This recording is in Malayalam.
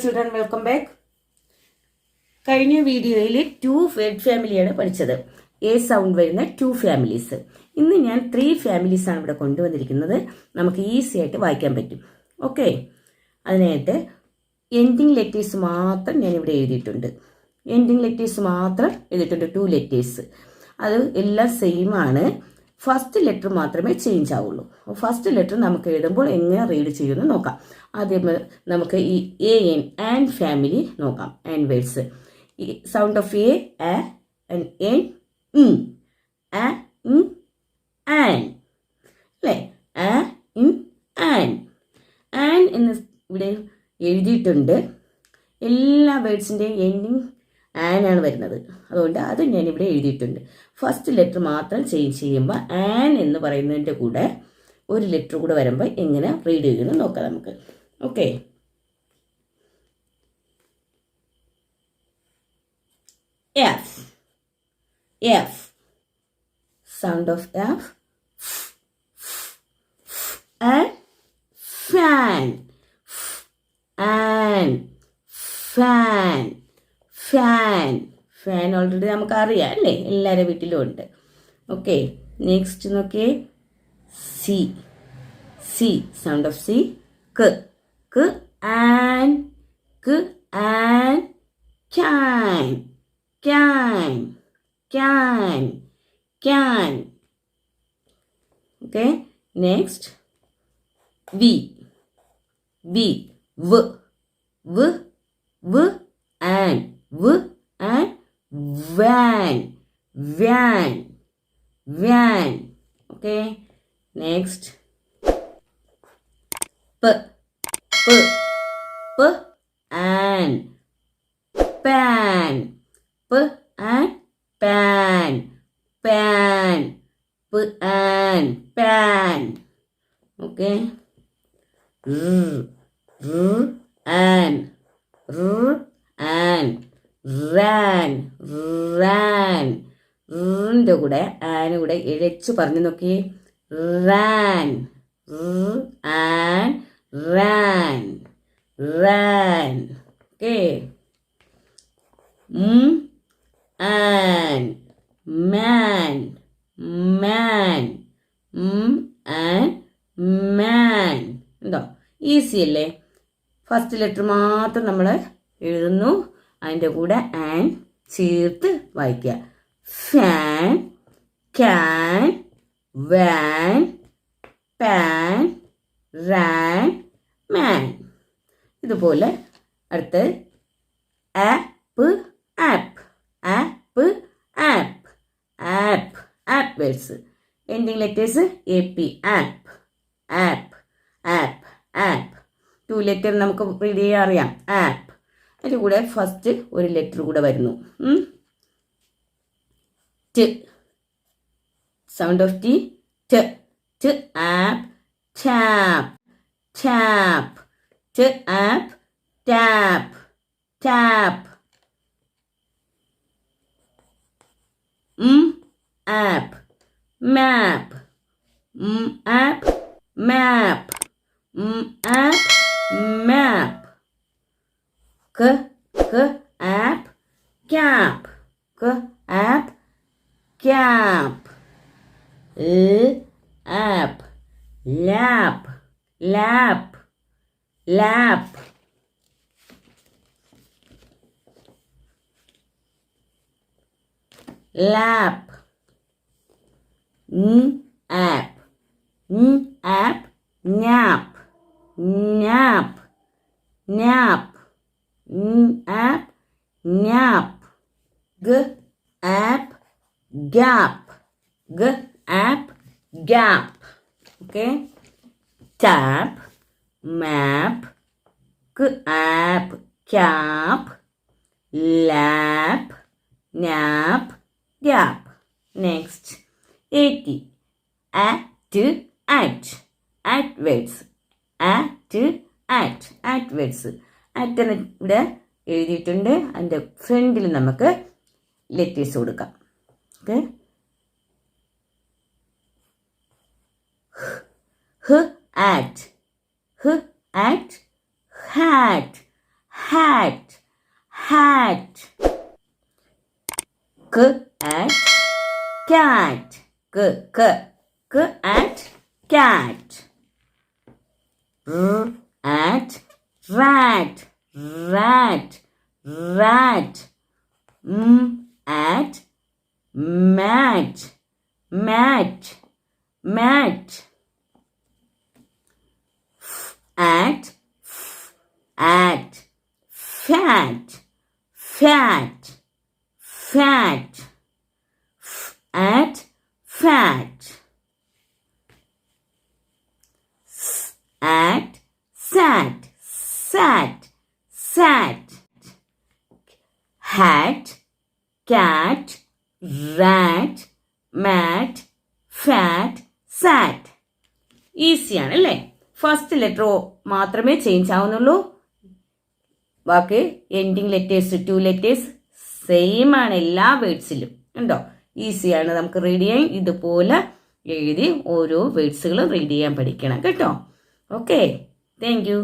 children, welcome back. കഴിഞ്ഞ വീഡിയോയിൽ 2 വേർഡ് ഫാമിലിയാണ് പഠിച്ചത്. എ സൗണ്ട് വരുന്ന 2 ഫാമിലീസ്. ഇന്ന് ഞാൻ 3 ഫാമിലീസ് ആണ് ഇവിടെ കൊണ്ടുവന്നിരിക്കുന്നത്. നമുക്ക് ഈസി ആയിട്ട് വായിക്കാൻ പറ്റും. ഓക്കെ, അതിനായിട്ട് എൻഡിങ് ലെറ്റേഴ്സ് മാത്രം ഞാൻ ഇവിടെ എഴുതിയിട്ടുണ്ട്. എൻഡിങ് ലെറ്റേഴ്സ് മാത്രം എഴുതിയിട്ടുണ്ട്, 2 ലെറ്റേഴ്സ്. അത് എല്ലാം സെയിം ആണ്. ഫസ്റ്റ് ലെറ്റർ മാത്രമേ ചേഞ്ച് ആവുള്ളൂ. ഫസ്റ്റ് ലെറ്റർ നമുക്ക് എഴുതുമ്പോൾ എങ്ങനെ റീഡ് ചെയ്യുമെന്ന് നോക്കാം. ആദ്യം നമുക്ക് ഈ എ എൻ ആൻഡ് ഫാമിലി നോക്കാം. And words. Sound of A and N an അല്ലേ? ആൻ എന്ന് ഇവിടെ എഴുതിയിട്ടുണ്ട്. എല്ലാ വേർഡ്സിൻ്റെയും എൻഡിങ് ആനാണ് വരുന്നത്. അതുകൊണ്ട് അത് ഞാനിവിടെ എഴുതിയിട്ടുണ്ട്. ഫസ്റ്റ് ലെറ്റർ മാത്രം ചേഞ്ച് ചെയ്യുമ്പോൾ ആൻ എന്ന് പറയുന്നതിൻ്റെ കൂടെ ഒരു ലെറ്റർ കൂടെ വരുമ്പോൾ എങ്ങനെ റീഡ് ചെയ്യുമെന്ന് നോക്കാം നമുക്ക്. Okay, F. F, sound of F. And fan. And fan. Fan. Fan already നമുക്കറിയാം അല്ലേ? എല്ലാവരുടെ വീട്ടിലും ഉണ്ട്. ഓക്കെ, നെക്സ്റ്റ് നോക്കിയേ. C. C, sound of C. ക. An. An. Can. Can. Can. Can. Okay, next. V. V. വ്. An. and van. Okay, next. P and pan. P and pan. P and pan. Okay. And ran. ന്റെ കൂടെ ആന് കൂടെ ഇഴച്ചു പറഞ്ഞു നോക്കി. ran. ഓക്കെ. and man. ഉണ്ടോ? ഈസി അല്ലേ? ഫസ്റ്റ് ലെറ്റർ മാത്രം നമ്മൾ എഴുതുന്നു, അതിൻ്റെ കൂടെ ആൻ ചേർത്ത് വായിക്കുക. Fan, can, van, pan, ran, man. ഇതുപോലെ അടുത്ത് ap. Words. Ending letters AP. Ap. 2 letter നമുക്ക് റീഡ് ചെയ്യാൻ അറിയാം. ആപ്പ്. അതിൻ്റെ കൂടെ ഫസ്റ്റ് ഒരു ലെറ്റർ കൂടെ വരുന്നു. ട്, sound of T. Ap. Tap. Ap. Tap. Ap. Map. Ap. Map. App. Cap. App. Cap. App. Lap. Lap. App. App. Nap. App. Nap. App. Gap. App. Gap. Okay. Tap. Map. App. Cap. Lap. Nap. Gap. Next. 80. At words. At words. അറ്റന് ഇവിടെ എഴുതിയിട്ടുണ്ട്. അതിൻ്റെ ഫ്രണ്ടിൽ നമുക്ക് ലെറ്റേഴ്സ് കൊടുക്കാം. Okay, at, hat, hat, hat. K at cat, k at cat. R at rat, rat, rat. M at mat, mat, mat. F at fat, fat, fat. F at fat. S at sat, sat, sat. Hat, cat, rat, mat, fat, sat. ഈസിയാണ് അല്ലേ? ഫസ്റ്റ് ലെറ്റർ മാത്രമേ ചേഞ്ച് ആവുന്നുള്ളൂ. ബാക്കി എൻഡിങ് ലെറ്റേഴ്സ് 2 ലെറ്റേഴ്സ് സെയിം ആണ് എല്ലാ വേർഡ്സിലും. ഉണ്ടോ? ഈസിയാണ്, നമുക്ക് റീഡ് ചെയ്യാൻ. ഇതുപോലെ എഴുതി ഓരോ വേർഡ്സുകളും റീഡ് ചെയ്യാൻ പഠിക്കണം കേട്ടോ. Okay, thank you.